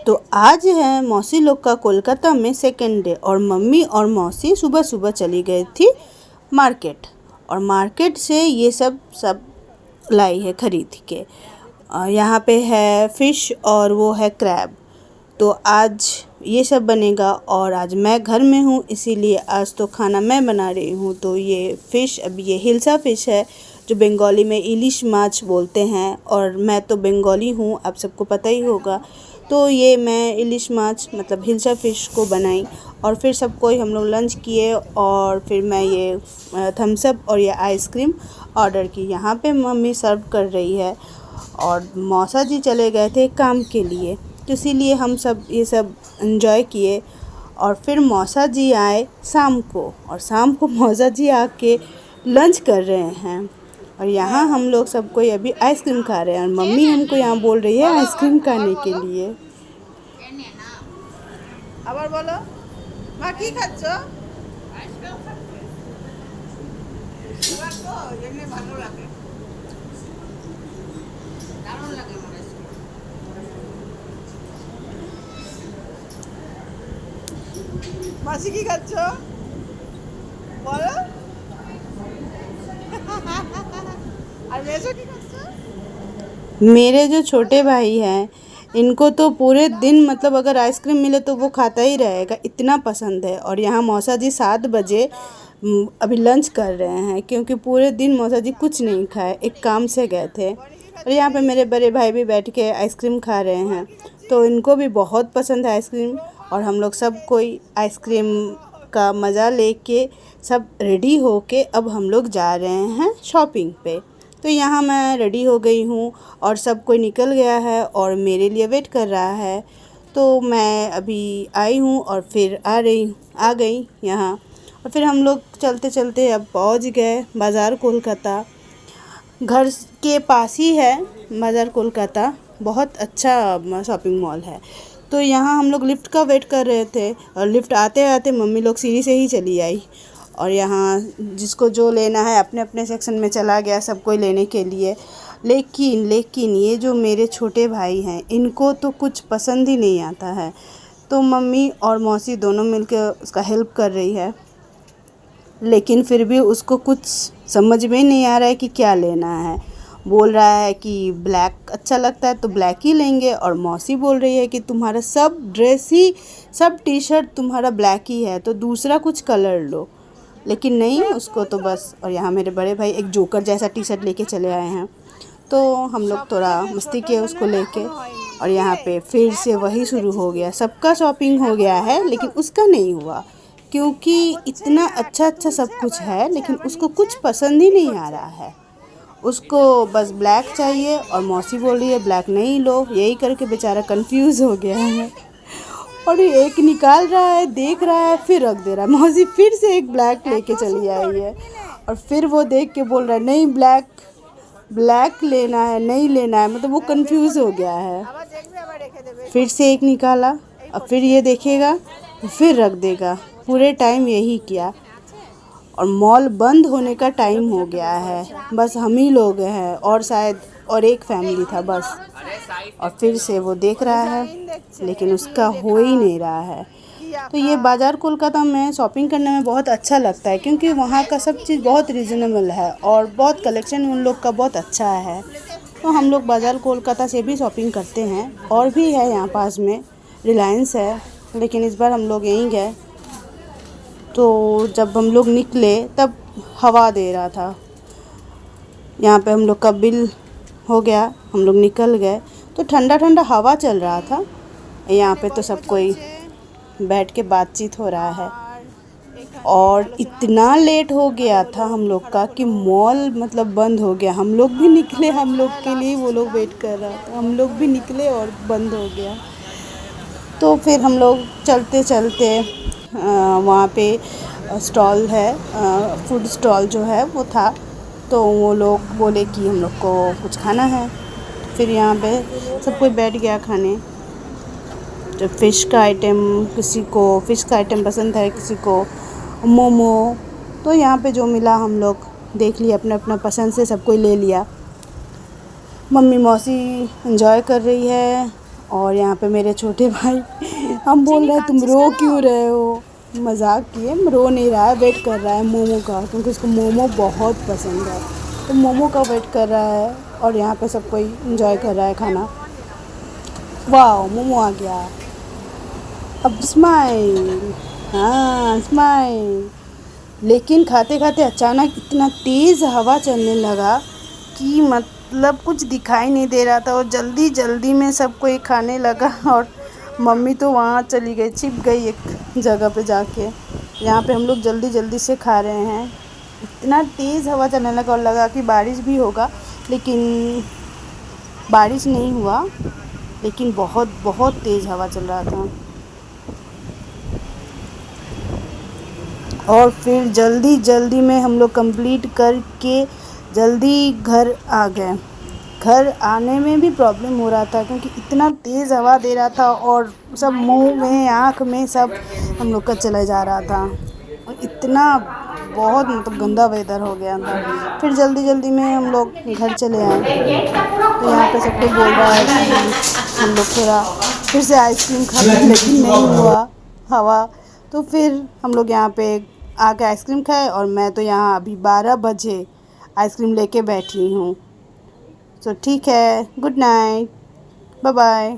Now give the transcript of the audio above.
तो आज है मौसी लोग का कोलकाता में सेकेंड डे और मम्मी और मौसी सुबह सुबह चली गई थी मार्केट। और मार्केट से ये सब लाई है खरीद के। यहाँ पे है फ़िश और वो है क्रैब। तो आज ये सब बनेगा और आज मैं घर में हूँ, इसीलिए आज तो खाना मैं बना रही हूँ। तो ये फ़िश, अभी ये हिल्सा फ़िश है जो बंगाली में इलिश माछ बोलते हैं, और मैं तो बंगाली हूँ, आप सबको पता ही होगा। तो ये मैं इलिश माछ मतलब हिल्सा फ़िश को बनाई और फिर सबको हम लोग लंच किए। और फिर मैं ये थम्स अप और ये आइसक्रीम ऑर्डर की। यहाँ पे मम्मी सर्व कर रही है और मौसा जी चले गए थे काम के लिए, तो इसीलिए हम सब ये सब एंजॉय किए। और फिर मौसा जी आए शाम को, और शाम को मौसा जी आके लंच कर रहे हैं। और यहाँ हम लोग सब कोई अभी आइसक्रीम खा रहे हैं और मम्मी हमको यहाँ बोल रही है आइसक्रीम खाने के लिए। আবার বলো মা কি খাচ্ছো? এবার তো এমনি ভালো লাগে, দারুণ লাগে আমার আইসক্রিম। মাসি কি খাচ্ছো বলো? আর মেজো কি খাচ্ছো? मेरे जो छोटे भाई हैं इनको तो पूरे दिन मतलब अगर आइसक्रीम मिले तो वो खाता ही रहेगा, इतना पसंद है। और यहाँ मौसा जी 7 बजे अभी लंच कर रहे हैं, क्योंकि पूरे दिन मौसा जी कुछ नहीं खाए, एक काम से गए थे। और यहाँ पे मेरे बड़े भाई भी बैठ के आइसक्रीम खा रहे हैं, तो इनको भी बहुत पसंद है आइसक्रीम। और हम लोग सब कोई आइसक्रीम का मज़ा लेके सब रेडी होके अब हम लोग जा रहे हैं शॉपिंग पे। तो यहाँ मैं रेडी हो गई हूँ और सब कोई निकल गया है और मेरे लिए वेट कर रहा है। तो मैं अभी आई हूँ और फिर आ गई यहाँ। और फिर हम लोग चलते चलते अब पहुँच गए बाज़ार कोलकाता। घर के पास ही है बाज़ार कोलकाता, बहुत अच्छा शॉपिंग मॉल है। तो यहाँ हम लोग लिफ्ट का वेट कर रहे थे और लिफ्ट आते आते मम्मी लोग सीढ़ी से ही चली आई। और यहाँ जिसको जो लेना है अपने अपने सेक्शन में चला गया सब कोई लेने के लिए। लेकिन ये जो मेरे छोटे भाई हैं इनको तो कुछ पसंद ही नहीं आता है। तो मम्मी और मौसी दोनों मिलकर उसका हेल्प कर रही है, लेकिन फिर भी उसको कुछ समझ में नहीं आ रहा है कि क्या लेना है। बोल रहा है कि ब्लैक अच्छा लगता है तो ब्लैक ही लेंगे, और मौसी बोल रही है कि तुम्हारा सब ड्रेस ही, सब टी शर्ट तुम्हारा ब्लैक ही है तो दूसरा कुछ कलर लो। लेकिन नहीं, उसको तो बस। और यहाँ मेरे बड़े भाई एक जोकर जैसा टी शर्ट लेके चले आए हैं, तो हम लोग थोड़ा मस्ती किए उसको लेके। और यहाँ पे फिर से वही शुरू हो गया, सबका शॉपिंग हो गया है लेकिन उसका नहीं हुआ, क्योंकि इतना अच्छा सब कुछ है लेकिन उसको कुछ पसंद ही नहीं आ रहा है। उसको बस ब्लैक चाहिए और मौसी बोल रही है ब्लैक नहीं लो, यही करके बेचारा कंफ्यूज हो गया है। और एक निकाल रहा है, देख रहा है, फिर रख दे रहा है। मौसी फिर से एक ब्लैक लेके चली आई है और फिर वो देख के बोल रहा है नहीं ब्लैक लेना है, नहीं लेना है, मतलब वो कंफ्यूज हो गया है। फिर से एक निकाला और फिर ये देखेगा फिर रख देगा। पूरे टाइम यही किया और मॉल बंद होने का टाइम हो गया है, बस हम ही लोग हैं और शायद और एक फैमिली था बस। और फिर से वो देख रहा है लेकिन उसका हो ही नहीं रहा है। तो ये बाज़ार कोलकाता में शॉपिंग करने में बहुत अच्छा लगता है, क्योंकि वहाँ का सब चीज़ बहुत रीज़नेबल है और बहुत कलेक्शन उन लोग का बहुत अच्छा है। तो हम लोग बाज़ार कोलकाता से भी शॉपिंग करते हैं, और भी है यहाँ पास में रिलायंस है, लेकिन इस बार हम लोग यहीं गए। तो जब हम लोग निकले तब हवा दे रहा था। यहाँ पे हम लोग का बिल हो गया, हम लोग निकल गए तो ठंडा ठंडा हवा चल रहा था। यहाँ पे तो सब कोई बैठ के बातचीत हो रहा है। और इतना लेट हो गया था हम लोग का कि मॉल मतलब बंद हो गया। हम लोग भी निकले, हम लोग के लिए वो लोग वेट कर रहा था, हम लोग भी निकले और बंद हो गया। तो फिर हम लोग चलते चलते वहाँ पे स्टॉल है, फूड स्टॉल जो है वो था, तो वो लोग बोले कि हम लोग को कुछ खाना है। फिर यहाँ पे सब कोई बैठ गया खाने। जब फ़िश का आइटम, किसी को फ़िश का आइटम पसंद है, किसी को मोमो, तो यहाँ पे जो मिला हम लोग देख लिया, अपना अपना पसंद से सब कोई ले लिया। मम्मी मौसी एंजॉय कर रही है और यहाँ पे मेरे छोटे भाई हम बोल रहे हैं तुम रो क्यों रहे हो, मजाक किए, रो नहीं रहा है, वेट कर रहा है मोमो का, क्योंकि उसको मोमो बहुत पसंद है, तो मोमो का वेट कर रहा है। और यहाँ पे सब कोई इंजॉय कर रहा है खाना। वाह, मोमो आ गया। अब स्माइल, हाँ स्माइल। लेकिन खाते खाते अचानक इतना तेज़ हवा चलने लगा कि मतलब कुछ दिखाई नहीं दे रहा था, और जल्दी जल्दी में सब कोई खाने लगा। और मम्मी तो वहाँ चली गई, छिप गई एक जगह पे जाके। यहाँ पे हम लोग जल्दी जल्दी से खा रहे हैं। इतना तेज़ हवा चलने लगा और लगा कि बारिश भी होगा, लेकिन बारिश नहीं हुआ, लेकिन बहुत बहुत तेज़ हवा चल रहा था। और फिर जल्दी जल्दी में हम लोग कंप्लीट करके जल्दी घर आ गए। घर आने में भी प्रॉब्लम हो रहा था, क्योंकि इतना तेज़ हवा दे रहा था और सब मुंह में आँख में सब हम लोग का चला जा रहा था, और इतना बहुत मतलब गंदा वेदर हो गया था। फिर जल्दी जल्दी में हम लोग घर चले आए। तो यहाँ पे सब कोई बोल रहा है कि हम लोग थोड़ा फिर से आइसक्रीम खाते हैं, लेकिन नहीं हुआ हवा। तो फिर हम लोग यहाँ पे आके आइसक्रीम खाए, और मैं तो यहाँ अभी 12 बजे आइसक्रीम लेके बैठी हूँ। तो ठीक है, गुड नाइट, बाय बाय।